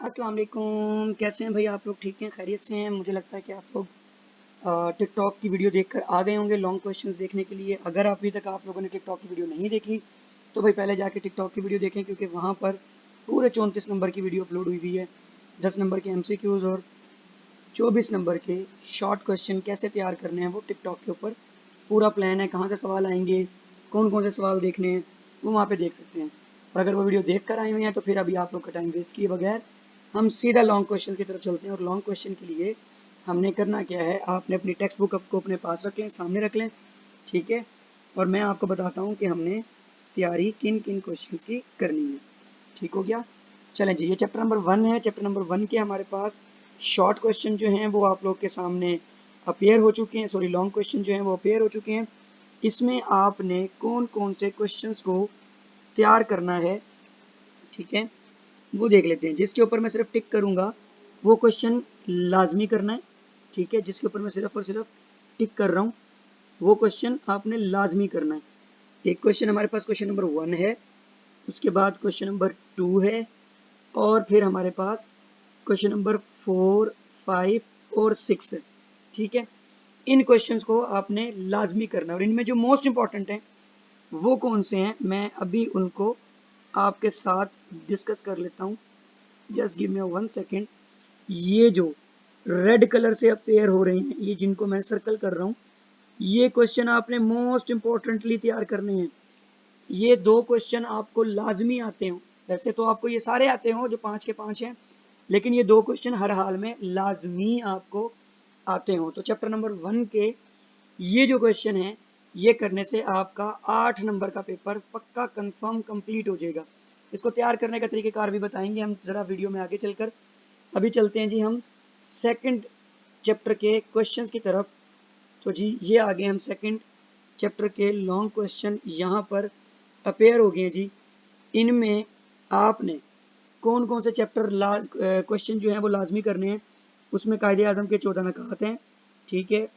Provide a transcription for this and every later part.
अस्सलाम वालेकुम। कैसे हैं भाई आप लोग? ठीक हैं, खैरियत से हैं? मुझे लगता है कि आप लोग टिकटॉक की वीडियो देखकर आ गए होंगे लॉन्ग क्वेश्चंस देखने के लिए। अगर अभी तक आप लोगों ने टिकटॉक की वीडियो नहीं देखी तो भाई पहले जाके टिकटॉक की वीडियो देखें, क्योंकि वहाँ पर पूरे 34 नंबर की वीडियो अपलोड हुई हुई है। 10 नंबर के एमसीक्यूज़ और 24 नंबर के शॉर्ट क्वेश्चन कैसे तैयार करने हैं वो टिकटॉक के ऊपर पूरा प्लान है। कहाँ से सवाल आएंगे, कौन कौन से सवाल देखने हैं, वो वहाँ पे देख सकते हैं। और अगर वो वीडियो देख कर आए हुए हैं तो फिर अभी आप लोग का टाइम वेस्ट किए बगैर हम सीधा लॉन्ग क्वेश्चन की तरफ चलते हैं। और लॉन्ग क्वेश्चन के लिए हमने करना क्या है, आपने अपनी टेक्स्ट बुक को अपने पास रख लें, सामने रख लें, ठीक है। और मैं आपको बताता हूँ कि हमने तैयारी किन किन क्वेश्चन की करनी है। ठीक हो गया? चलें जी, ये चैप्टर नंबर 1 है। चैप्टर नंबर 1 के हमारे पास शॉर्ट क्वेश्चन जो हैं वो आप लोग के सामने अपीयर हो चुके हैं, सॉरी लॉन्ग क्वेश्चन जो हैं वो अपीयर हो चुके हैं। इसमें आपने कौन कौन से क्वेश्चंस को तैयार करना है, ठीक है, वो देख लेते हैं। जिसके ऊपर मैं सिर्फ टिक करूंगा वो क्वेश्चन लाजमी करना है, ठीक है। जिसके ऊपर मैं सिर्फ और सिर्फ टिक कर रहा हूँ वो क्वेश्चन आपने लाजमी करना है। एक क्वेश्चन हमारे पास क्वेश्चन नंबर 1 है, उसके बाद क्वेश्चन नंबर 2 है, और फिर हमारे पास क्वेश्चन नंबर 4, 5 और 6 है, ठीक है। इन क्वेश्चंस को आपने लाजमी करना है। और इनमें जो मोस्ट इंपॉर्टेंट हैं वो कौन से हैं, मैं अभी उनको आपके साथ डिस्कस कर लेता हूँ। Just give me 1 second. ये जो रेड कलर से अपेयर हो रहे हैं, ये जिनको मैं सर्कल कर रहा हूँ, ये क्वेश्चन आपने मोस्ट इंपॉर्टेंटली तैयार करने हैं। ये 2 क्वेश्चन आपको लाजमी आते हो। वैसे तो आपको ये सारे आते हो जो 5 के 5 हैं, लेकिन ये 2 क्वेश्चन हर हाल में लाजमी आपको आते हो। तो चैप्टर नंबर 1 के ये जो क्वेश्चन है ये करने से आपका 8 नंबर का पेपर पक्का कंफर्म कंप्लीट हो जाएगा। इसको तैयार करने का तरीकेकार भी बताएंगे हम जरा वीडियो में आगे चलकर। अभी चलते हैं जी हम सेकंड चैप्टर के क्वेश्चंस की तरफ। तो जी ये आ गए हम सेकंड चैप्टर के लॉन्ग क्वेश्चन यहाँ पर अपेयर हो गए जी। इनमें आपने कौन कौन से चैप्टर क्वेश्चन जो हैं वो लाजमी करने हैं। उसमें कायदे आज़म के 14 नकात हैं, ठीक है।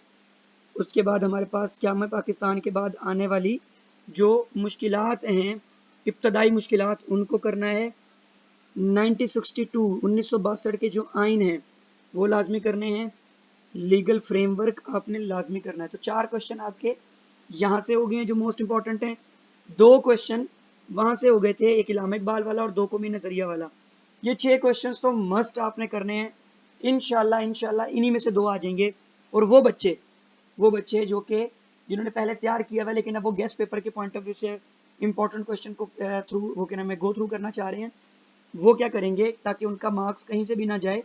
उसके बाद हमारे पास क्या में पाकिस्तान के बाद आने वाली जो मुश्किलात हैं, इब्तदाई मुश्किलात, उनको करना है। 1962 के जो आइन हैं वो लाजमी करने हैं। लीगल फ्रेमवर्क आपने लाजमी करना है। तो 4 क्वेश्चन आपके यहाँ से हो गए हैं जो मोस्ट इंपॉर्टेंट हैं। 2 क्वेश्चन वहां से हो गए थे, एक इलामा इकबाल वाला और 2 कौमी नजरिया वाला। ये 6 क्वेश्चंस तो मस्ट आपने करने हैं। इंशाल्लाह इंशाल्लाह इन्हीं में से 2 आ जाएंगे। और वो बच्चे जो कि जिन्होंने पहले तैयार किया हुआ लेकिन अब वो गेस्ट पेपर के पॉइंट ऑफ व्यू से इंपॉर्टेंट क्वेश्चन को थ्रू वो क्या नाम है गो थ्रू करना चाह रहे हैं, वो क्या करेंगे ताकि उनका मार्क्स कहीं से भी ना जाए,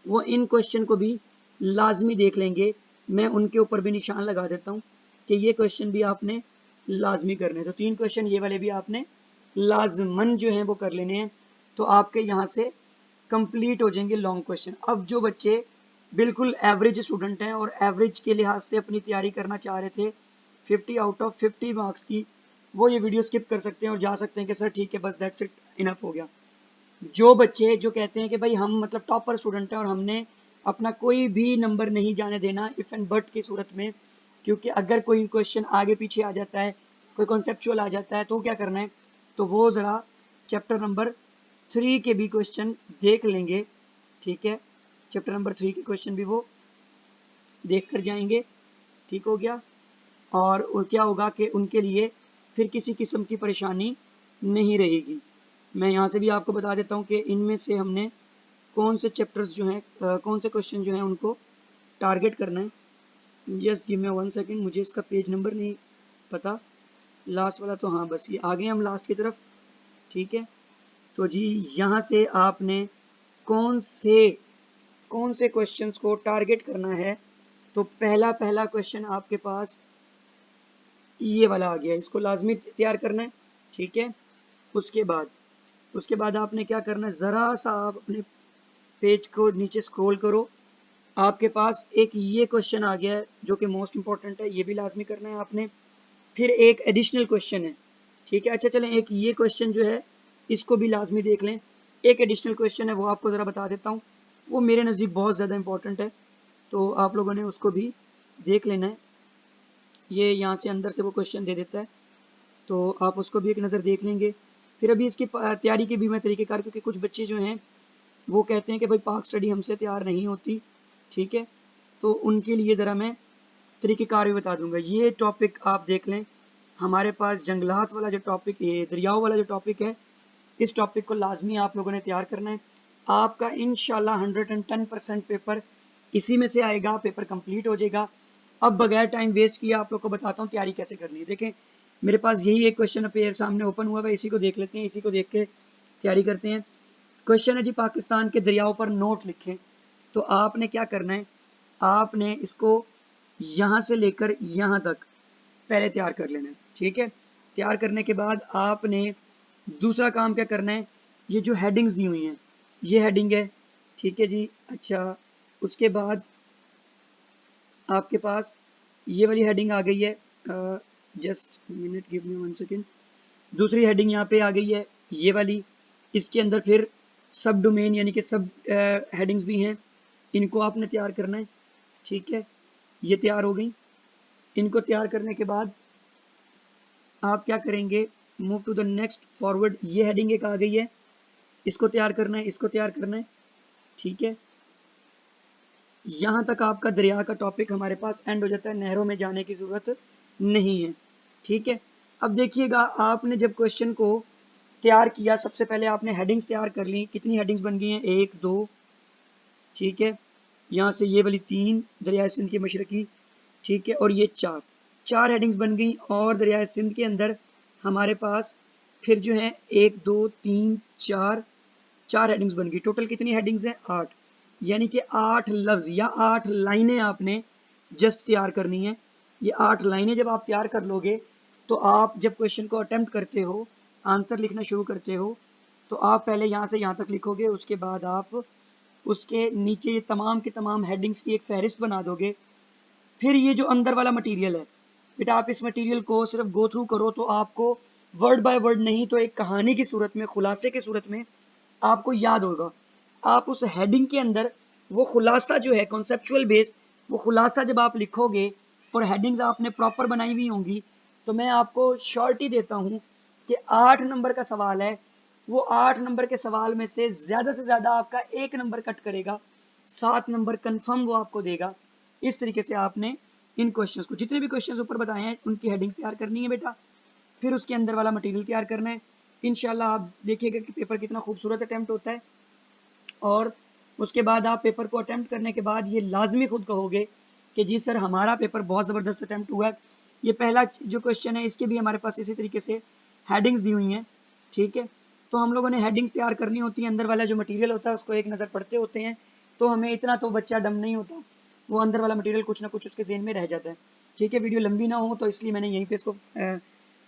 वो इन क्वेश्चन को भी लाजमी देख लेंगे। मैं उनके ऊपर भी निशान लगा देता हूँ कि ये क्वेश्चन भी आपने लाजमी करने हैं। तो 3 क्वेश्चन ये वाले भी आपने लाजमन जो हैं वो कर लेने हैं। तो आपके यहाँ से कंप्लीट हो जाएंगे लॉन्ग क्वेश्चन। अब जो बच्चे बिल्कुल एवरेज स्टूडेंट हैं और एवरेज के लिहाज से अपनी तैयारी करना चाह रहे थे 50 आउट ऑफ 50 मार्क्स की, वो ये वीडियो स्किप कर सकते हैं और जा सकते हैं कि सर ठीक है बस दैट्स इट, इनफ हो गया। जो बच्चे जो कहते हैं कि भाई हम मतलब टॉपर स्टूडेंट हैं और हमने अपना कोई भी नंबर नहीं जाने देना इफ एंड बट की सूरत में, क्योंकि अगर कोई क्वेश्चन आगे पीछे आ जाता है, कोई कॉन्सेप्चुअल आ जाता है, तो क्या करना है, तो वो ज़रा चैप्टर नंबर 3 के भी क्वेश्चन देख लेंगे, ठीक है। चैप्टर नंबर 3 के क्वेश्चन भी वो देख कर जाएंगे, ठीक हो गया। और क्या होगा कि उनके लिए फिर किसी किस्म की परेशानी नहीं रहेगी। मैं यहाँ से भी आपको बता देता हूँ कि इनमें से हमने कौन से चैप्टर्स जो हैं कौन से क्वेश्चन जो हैं उनको टारगेट करना है। जस्ट गिव मी 1 सेकेंड, मुझे इसका पेज नंबर नहीं पता लास्ट वाला। तो हाँ बस ये आ गए हम लास्ट की तरफ, ठीक है। तो जी यहाँ से आपने कौन से क्वेश्चंस को टारगेट करना है। तो पहला क्वेश्चन आपके पास ये वाला आ गया, इसको लाजमी तैयार करना है, ठीक है। उसके बाद आपने क्या करना है, ज़रा सा आप अपने पेज को नीचे स्क्रॉल करो, आपके पास एक ये क्वेश्चन आ गया है जो कि मोस्ट इंपॉर्टेंट है, ये भी लाजमी करना है आपने। फिर एक एडिशनल क्वेश्चन है, ठीक है। अच्छा चलें, एक ये क्वेश्चन जो है इसको भी लाजमी देख लें। एक एडिशनल क्वेश्चन है वो आपको ज़रा बता देता हूँ, वो मेरे नज़दीक बहुत ज़्यादा इंपॉर्टेंट है, तो आप लोगों ने उसको भी देख लेना है। ये यहाँ से अंदर से वो क्वेश्चन दे देता है, तो आप उसको भी एक नज़र देख लेंगे। फिर अभी इसकी तैयारी के भी मैं तरीक़ेकार, क्योंकि कुछ बच्चे जो हैं वो कहते हैं कि भाई पाक स्टडी हमसे तैयार नहीं होती, ठीक है, तो उनके लिए ज़रा मैं तरीक़ेकार भी बता दूंगा। ये टॉपिक आप देख लें, हमारे पास जंगलात वाला जो टॉपिक, ये दरियाओं वाला जो टॉपिक है, इस टॉपिक को लाजमी आप लोगों ने तैयार करना है। आपका इंशाल्लाह 110% पेपर इसी में से आएगा, पेपर कंप्लीट हो जाएगा। अब बगैर टाइम वेस्ट किए आप लोग को बताता हूँ तैयारी कैसे करनी है। देखें मेरे पास यही एक क्वेश्चन पेपर सामने ओपन हुआ है, इसी को देख लेते हैं, इसी को देख के तैयारी करते हैं। क्वेश्चन है जी, पाकिस्तान के दरियाओं पर नोट लिखें। तो आपने क्या करना है, आपने इसको यहाँ से लेकर यहाँ तक पहले तैयार कर लेना है, ठीक है। तैयार करने के बाद आपने दूसरा काम क्या करना है, ये जो हेडिंग्स दी हुई हैं, ये हेडिंग है, ठीक है जी। अच्छा, उसके बाद आपके पास ये वाली हेडिंग आ गई है, just minute, give me 1 second. दूसरी हेडिंग यहाँ पे आ गई है, ये वाली। इसके अंदर फिर सब डोमेन यानी कि सब हेडिंग्स भी हैं, इनको आपने तैयार करना है, ठीक है। ये तैयार हो गई। इनको तैयार करने के बाद आप क्या करेंगे, move to the next forward. ये हेडिंग एक आ गई है, इसको तैयार करना है, इसको तैयार करना है, ठीक है। यहाँ तक आपका दरिया का टॉपिक हमारे पास एंड हो जाता है, नहरों में जाने की ज़रूरत नहीं है, ठीक है। अब देखिएगा, आपने जब क्वेश्चन को तैयार किया, सबसे पहले आपने हेडिंग्स तैयार कर ली। कितनी हेडिंग्स बन गई हैं, 1 2, ठीक है। यहाँ से ये वाली 3 दरिया सिंध की मशरकी, ठीक है, और ये 4 हेडिंग्स बन गई। और दरिया सिंध के अंदर हमारे पास फिर जो है 1 2 3 4 हेडिंग्स बन गई। टोटल कितनी हेडिंग्स हैं, 8, यानी कि 8 लफ्ज़ या 8 लाइनें आपने जस्ट तैयार करनी है। ये 8 लाइनें जब आप तैयार कर लोगे, तो आप जब क्वेश्चन को अटेम्प्ट करते हो, आंसर लिखना शुरू करते हो, तो आप पहले यहाँ से यहाँ तक लिखोगे, उसके बाद आप उसके नीचे ये तमाम की तमाम हेडिंग्स की एक फहरिस्त बना दोगे। फिर ये जो अंदर वाला मटेरियल है बेटा, आप इस मटेरियल को सिर्फ गो थ्रू करो तो आपको वर्ड बाय वर्ड नहीं तो एक कहानी की सूरत में, खुलासे की सूरत में आपको याद होगा। आप उस हेडिंग के अंदर वो खुलासा जो है, कॉन्सेप्चुअल बेस, वो खुलासा जब आप लिखोगे और हेडिंग्स आपने प्रॉपर बनाई हुई होंगी, तो मैं आपको श्योरिटी देता हूँ कि 8 नंबर का सवाल है, वो 8 नंबर के सवाल में से ज़्यादा आपका 1 नंबर कट करेगा, 7 नंबर कन्फर्म वो आपको देगा। इस तरीके से आपने इन क्वेश्चंस को, जितने भी क्वेश्चंस ऊपर बताए हैं, उनकी हेडिंग्स तैयार करनी है बेटा। फिर उसके अंदर वाला मटेरियल तैयार करना है। इंशाल्लाह आप देखिएगा कि पेपर कितना खूबसूरत अटेम्प्ट होता है। और उसके बाद आप पेपर को अटेम्प्ट करने के बाद ये लाजमी खुद कहोगे कि जी सर, हमारा पेपर बहुत ज़बरदस्त अटेम्प्ट हुआ है। ये पहला जो क्वेश्चन है, इसके भी हमारे पास इसी तरीके से हेडिंग्स दी हुई हैं, ठीक है। तो हम लोगों ने हेडिंग्स तैयार करनी होती है, अंदर वाला जो मटेरियल होता है उसको एक नज़र पढ़ते होते हैं, तो हमें इतना तो बच्चा डम नहीं होता, वो अंदर वाला मटेरियल कुछ ना कुछ उसके ज़हन में रह जाता है, ठीक है। वीडियो लंबी ना हो तो इसलिए मैंने यहीं पे इसको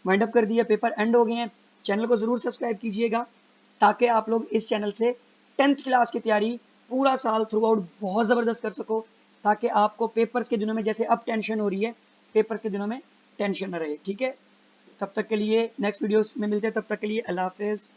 वाइंड अप कर दिया। पेपर एंड हो गए हैं। चैनल को ज़रूर सब्सक्राइब कीजिएगा ताकि आप लोग इस चैनल से 10th क्लास की तैयारी पूरा साल थ्रू आउट बहुत ज़बरदस्त कर सको, ताकि आपको पेपर्स के दिनों में जैसे अब टेंशन हो रही है, पेपर्स के दिनों में टेंशन न रहे, ठीक है। तब तक के लिए नेक्स्ट वीडियोस में मिलते हैं, तब तक के लिए अल्लाह हाफिज़।